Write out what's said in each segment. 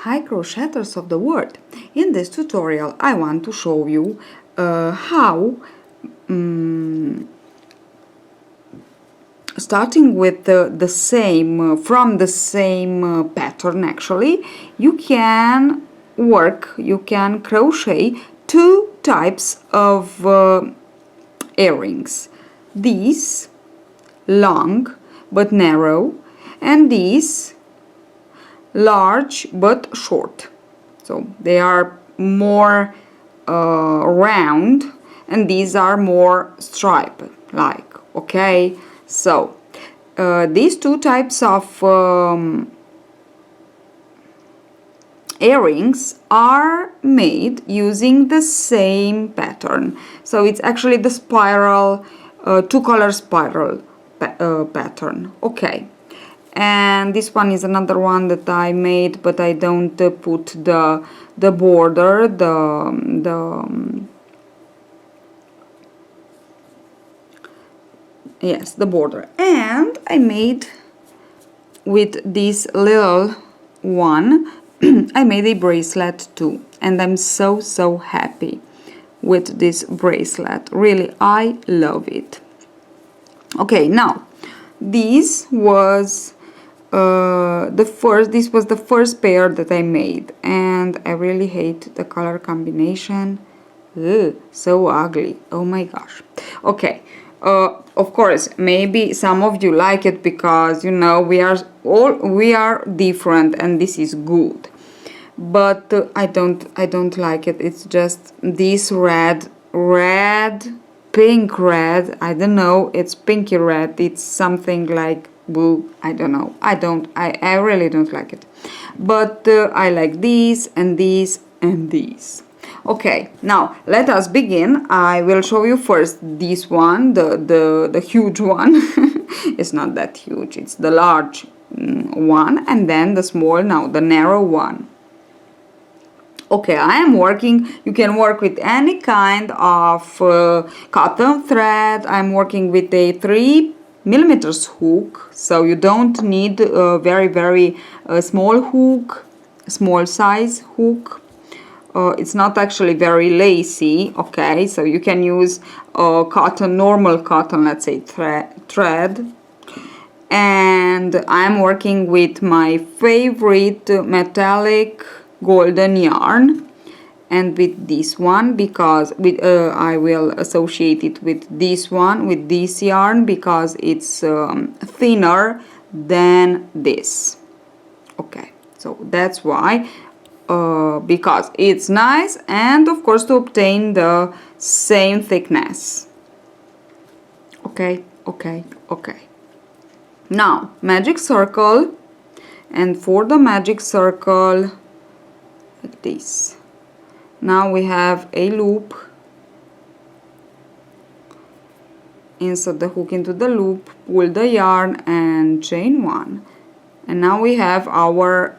Hi crocheters of the world! In this tutorial I want to show you how starting with the same from the same pattern actually you can crochet two types of earrings. These long but narrow and these large but short, so they are more round and these are more striped like. Okay, so these two types of earrings are made using the same pattern, so it's actually the spiral two-color spiral pattern. Okay, and this one is another one that I made, but I don't put the border, yes, the border. And I made with this little one I made a bracelet too, and I'm so happy with this bracelet. Really, I love it. Okay, now this was this was the first pair that I made, and I really hate the color combination. Ugh, so ugly. Oh my gosh. Okay, of course maybe some of you like it because, you know, we are different and this is good, but I don't like it. It's just this red, pink red, I don't know, it's pinky red, it's something like blue, I don't know, I really don't like it, but I like these and these and these. Okay, now let us begin. I will show you first this one, the huge one. It's not that huge, it's the large one, and then the small, now the narrow one. Okay, I am working, you can work with any kind of cotton thread. I'm working with a 3mm hook, so you don't need a very small hook, small size hook. It's not actually very lacy. Okay, so you can use cotton, normal cotton, let's say thread. And I'm working with my favorite metallic golden yarn, and with this one because I will associate it with this one, with this yarn, because it's thinner than this. Okay, so that's why, because it's nice, and of course to obtain the same thickness. Okay. Now magic circle, and for the magic circle, like this. Now we have a loop, insert the hook into the loop, pull the yarn and chain one, and now we have our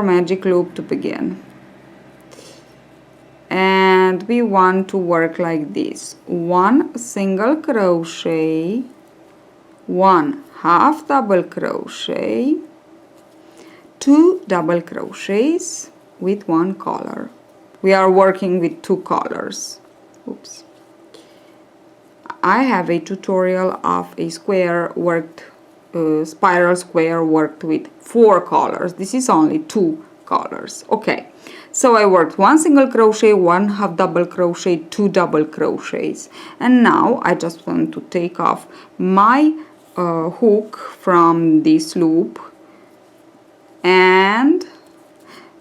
magic loop to begin. And we want to work like this: one single crochet, one half double crochet, two double crochets with one color. We are working with two colors. Oops. I have a tutorial of a square worked, spiral square worked with 4 colors. This is only 2 colors. Okay, so I worked one single crochet, one half double crochet, 2 double crochets, and now I just want to take off my hook from this loop and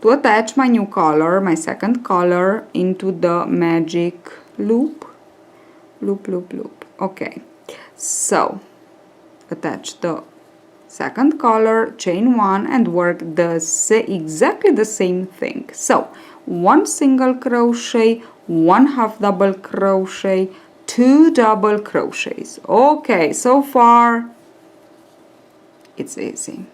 to attach my new color, my second color, into the magic loop. Okay, so attach the second color, chain one, and work exactly the same thing. So one single crochet, one half double crochet, 2 double crochets. Okay, so far it's easy.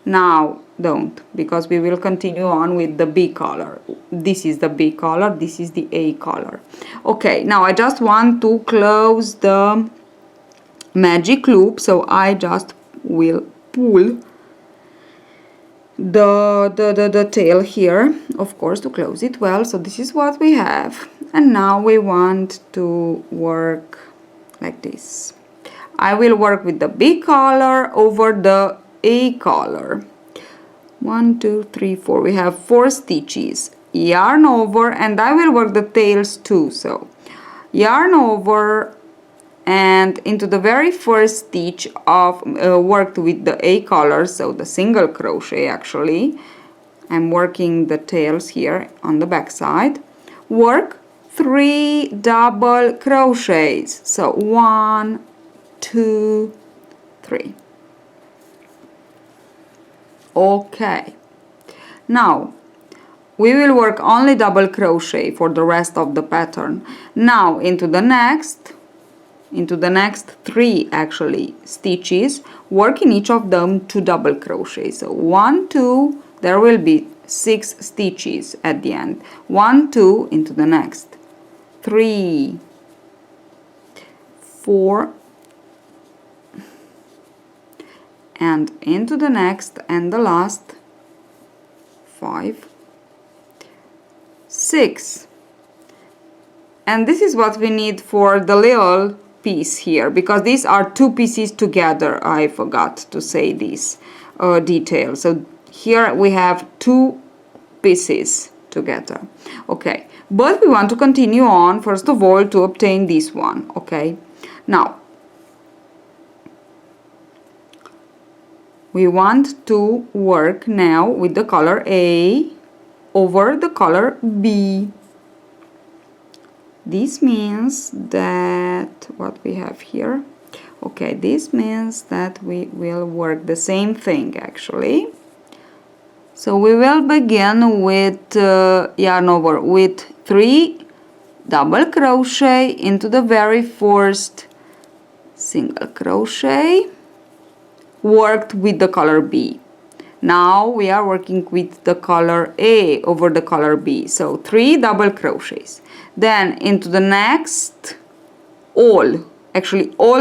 Now don't, because we will continue on with the B color. This is the B color, this is the A color. Okay, now I just want to close the magic loop, so I just will pull the tail here, of course, to close it well. So this is what we have, and now we want to work like this. I will work with the B color over the A color. 1 2 3 4, we have 4 stitches. Yarn over, and I will work the tails too. So yarn over and into the very first stitch of worked with the A color, so the single crochet. Actually, I'm working the tails here on the back side. Work 3 double crochets, so 1 2 3. Okay, now we will work only double crochet for the rest of the pattern. Now into the next 3 actually stitches, work in each of them 2 double crochets. So 1 2, there will be 6 stitches at the end. 1 2 into the next 3 4 and into the next and the last 5 6. And this is what we need for the little piece here, because these are 2 pieces together. I forgot to say this detail. So here we have 2 pieces together. Okay, but we want to continue on first of all to obtain this one. Okay, now we want to work now with the color A over the color B. This means that what we have here, okay, this means that we will work the same thing actually. So we will begin with yarn over with 3 double crochet into the very first single crochet, worked with the color B. Now we are working with the color A over the color B, so 3 double crochets. Then into the next all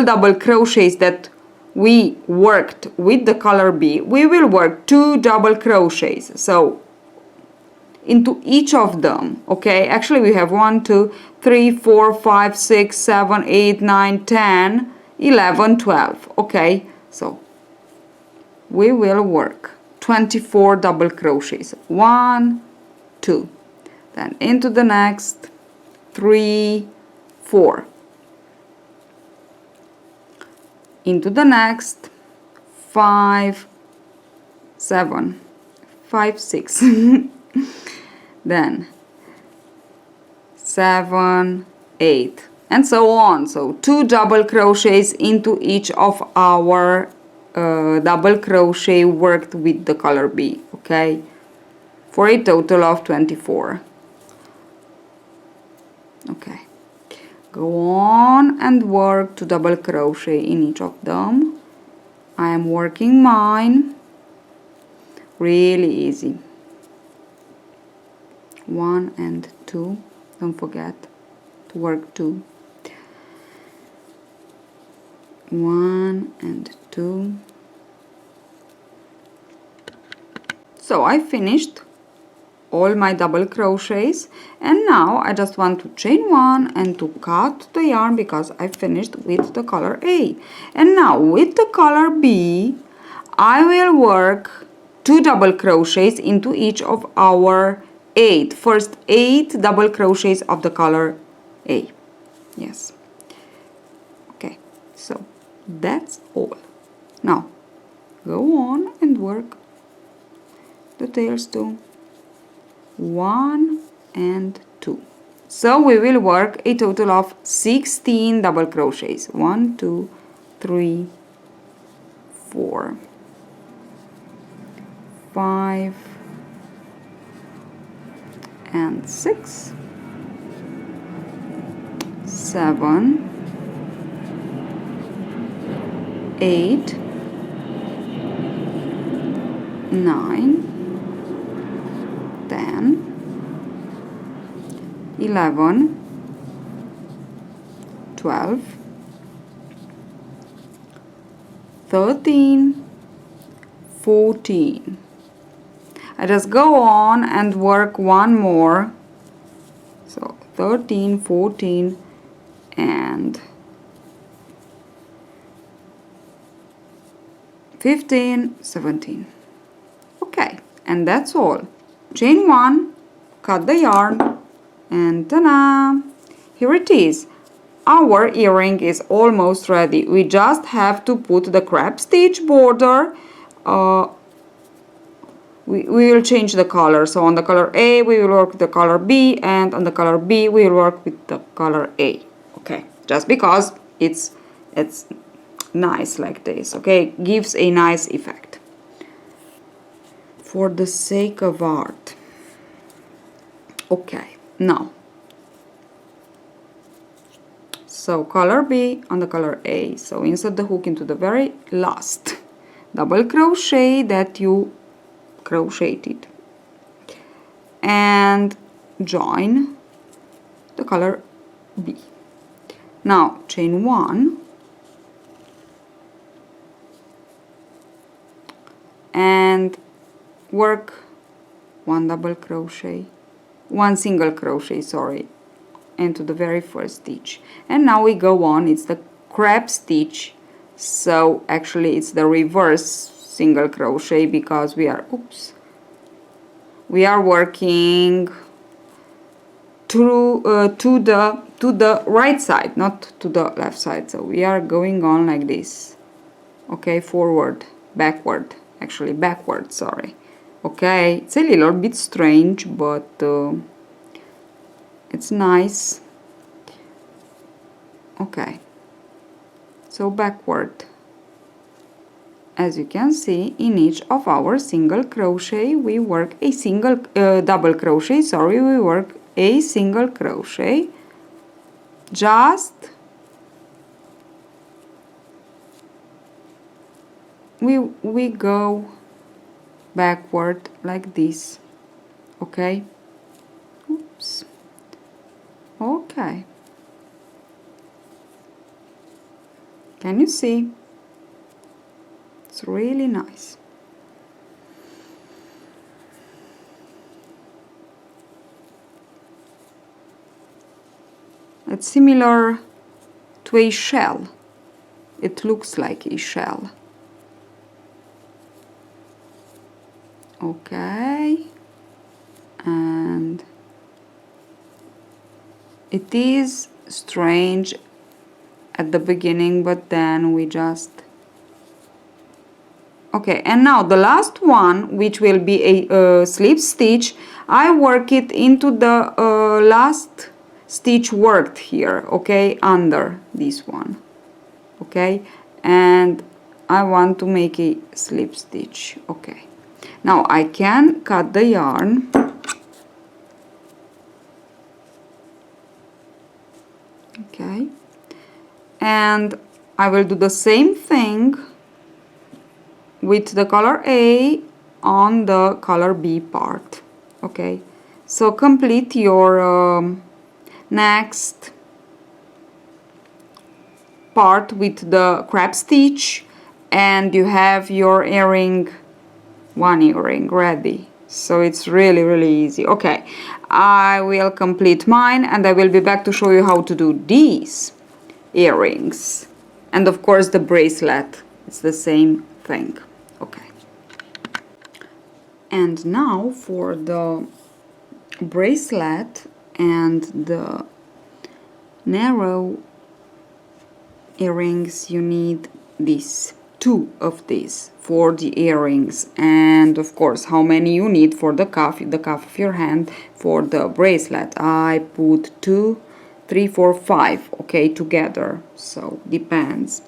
double crochets that we worked with the color B, we will work 2 double crochets. So into each of them, okay, actually we have 1 2 3 4 5 6 7 8 9 10 11 12. Okay, so we will work 24 double crochets. 1 2, then into the next 3 4, into the next 5 7 5 6 then 7 8 and so on. So 2 double crochets into each of our double crochet worked with the color B, okay, for a total of 24. Okay, go on and work 2 double crochet in each of them. I am working mine really easy. 1 and 2, don't forget to work 2. 1 and 2. So I finished all my double crochets, and now I just want to chain 1 and to cut the yarn because I finished with the color A. And now with the color B, I will work 2 double crochets into each of our 8 double crochets of the color A. Yes. Okay, so that's all. Now go on and work the tails too. 1 and 2. So we will work a total of 16 double crochets. 1 2 3 4 5 and 6 7 8 9 10 11 12 13 14 I just go on and work one more. So 13, 14 and 15, 17. Okay, and that's all. Chain 1, cut the yarn, and ta-da! Here it is. Our earring is almost ready. We just have to put the crab stitch border. We will change the color. So on the color A we will work with the color B, and on the color B we will work with the color A. Okay, just because it's nice like this. Okay, gives a nice effect. For the sake of art. Okay, now. So color B on the color A. So insert the hook into the very last double crochet that you crocheted and join the color B. Now chain 1 and work one single crochet, sorry, into the very first stitch. And now we go on, it's the crab stitch, so actually it's the reverse single crochet because we are working through to the right side, not to the left side. So we are going on like this. Okay, forward, backward, actually backward, sorry. Okay, it's a little bit strange, but it's nice. Okay, so backward. As you can see, in each of our single crochet we work a single double crochet, sorry, we work a single crochet. Just we go backward like this. Okay, oops. Okay, can you see? It's really nice. It's similar to a shell. It looks like a shell. Okay, and it is strange at the beginning, but then we just... Okay, and now the last one, which will be a slip stitch, I work it into the last stitch worked here, okay, under this one, okay, and I want to make a slip stitch. Okay, now I can cut the yarn. Okay, and I will do the same thing with the color A on the color B part. Okay, so complete your next part with the crab stitch, and you have your earring, one earring ready. So it's really easy. Okay, I will complete mine and I will be back to show you how to do these earrings, and of course the bracelet, it's the same thing. Okay, and now for the bracelet and the narrow earrings, you need two of these for the earrings, and of course how many you need for the cuff of your hand. For the bracelet I put 2, 3, 4, 5, okay, together, so depends.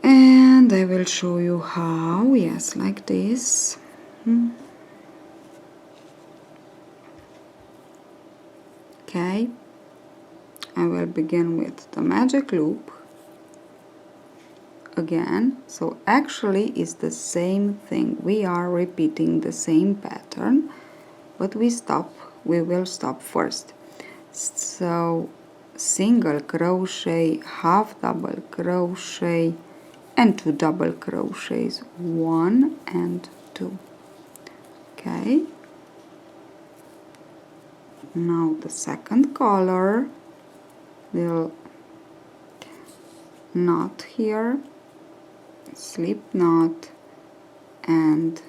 And I will show you how. Yes, like this. Okay, I will begin with the magic loop again. So actually it's the same thing, we are repeating the same pattern, but we will stop first. So single crochet, half double crochet and 2 double crochets, 1 and 2. Okay, now the second color, little knot here, slip knot, and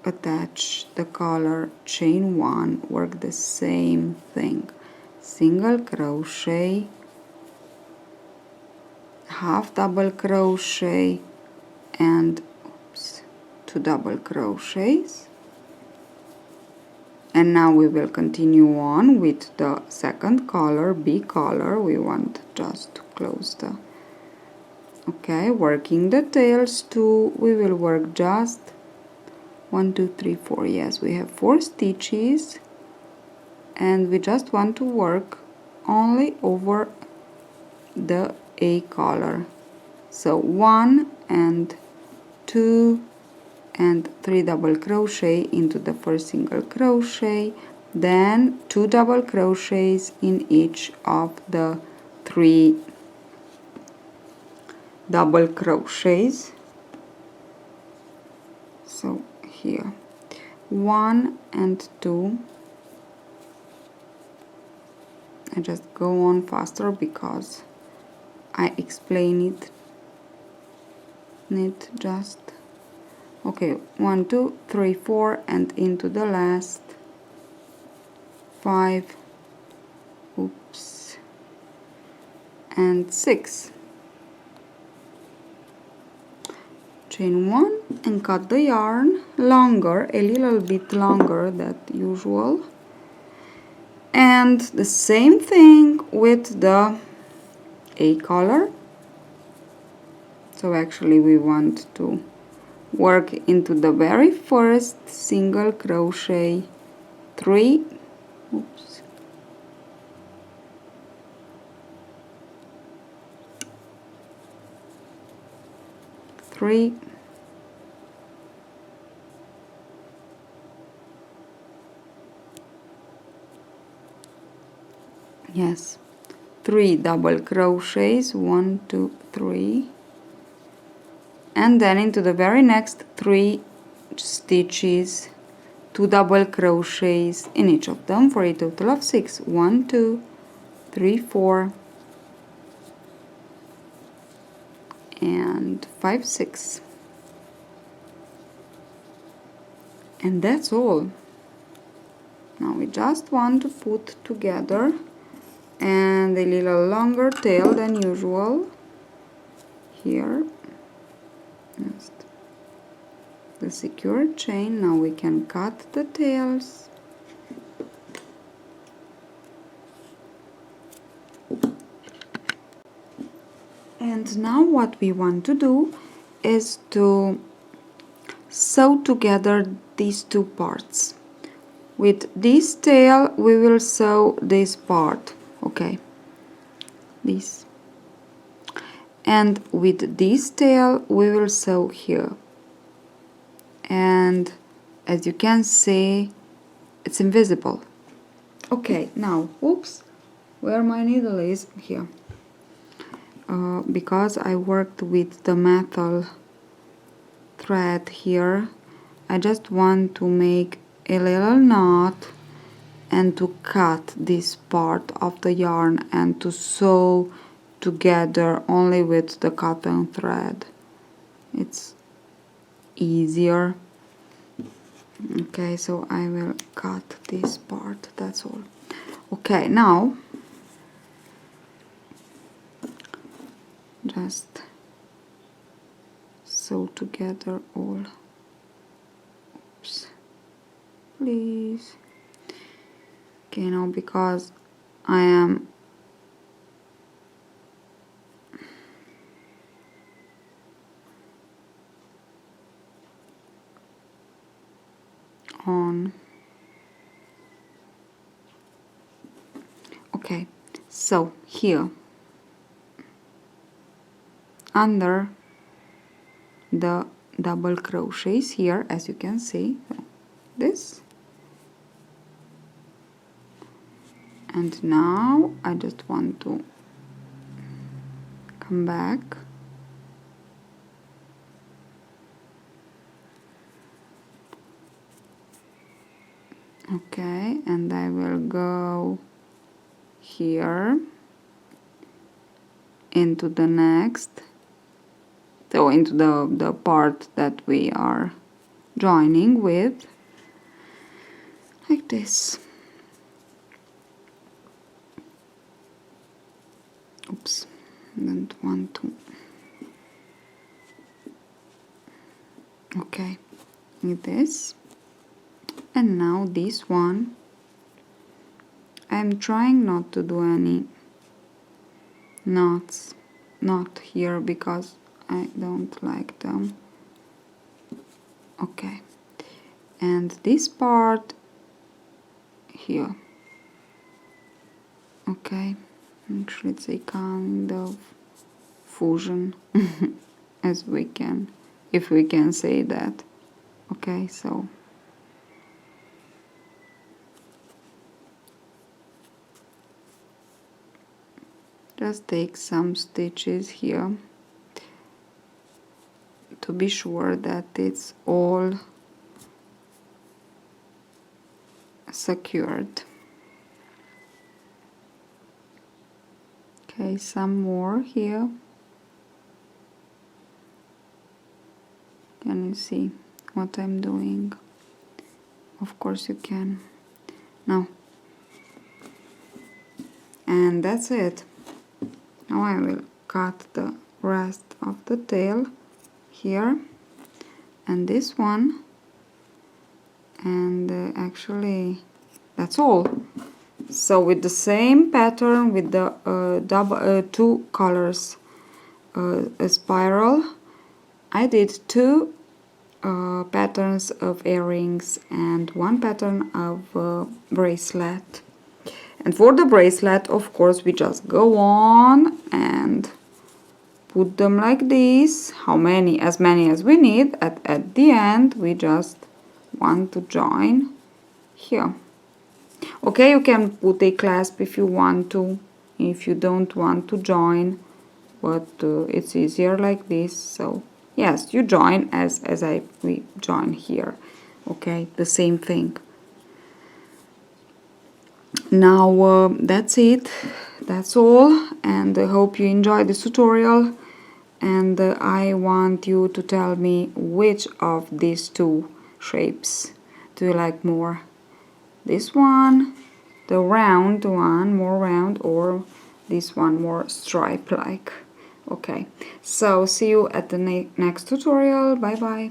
attach the color, chain 1, work the same thing, single crochet, half double crochet, and 2 double crochets. And now we will continue on with the second color, B color. We want just to close the, okay, working the tails too. We will work just 1 2 3 4, yes, we have 4 stitches, and we just want to work only over the A color. So 1 and 2 and 3 double crochet into the first single crochet, then 2 double crochets in each of the 3 double crochets. So here 1 and 2, I just go on faster because I explain it just, okay, 1 2 3 4 and into the last 5, oops, and 6, chain 1 and cut the yarn longer, a little bit longer than usual, and the same thing with the A color. So actually we want to work into the very first single crochet 3, oops, 3, yes, 3 double crochets, 1 2 3, and then into the very next 3 stitches 2 double crochets in each of them for a total of 6, 1 2 3 4 and 5 6, and that's all. Now we just want to put together and a little longer tail than usual here, just the secure chain. Now we can cut the tails, and now what we want to do is to sew together these two parts. With this tail we will sew this part, okay, this, and with this tail we will sew here, and as you can see it's invisible. Okay, now, oops, where my needle is, here, because I worked with the metal thread here, I just want to make a little knot and to cut this part of the yarn and to sew together only with the cotton thread. It's easier. Okay, so I will cut this part, that's all. Okay, now just sew together all. Oops, please. Okay, now because I am on, okay, so here under the double crochets here, as you can see, this, and now I just want to come back Okay, and I will go here into the next, so into the part that we are joining with, like this. Oops, don't want to. Okay, like this. And now this one, I'm trying not to do any knots, not here, because I don't like them. Okay, and this part here. Okay, actually it's a kind of fusion, as we can, if we can say that. Okay, so just take some stitches here to be sure that it's all secured. Okay, some more here. Can you see what I'm doing? Of course you can. Now, and that's it. Now I will cut the rest of the tail here and this one, and actually that's all. So with the same pattern, with the two colors, a spiral, I did two patterns of earrings and one pattern of bracelet. And for the bracelet, of course, we just go on and put them like this. How many? As many as we need. At the end, we just want to join here. Okay, you can put a clasp if you want to, if you don't want to join, but it's easier like this. So yes, you join as we join here. Okay, the same thing. Now that's it, that's all, and I hope you enjoyed this tutorial, and I want you to tell me which of these two shapes do you like more. This one, the round one, more round, or this one more stripe like. Okay, so see you at the next tutorial. Bye bye.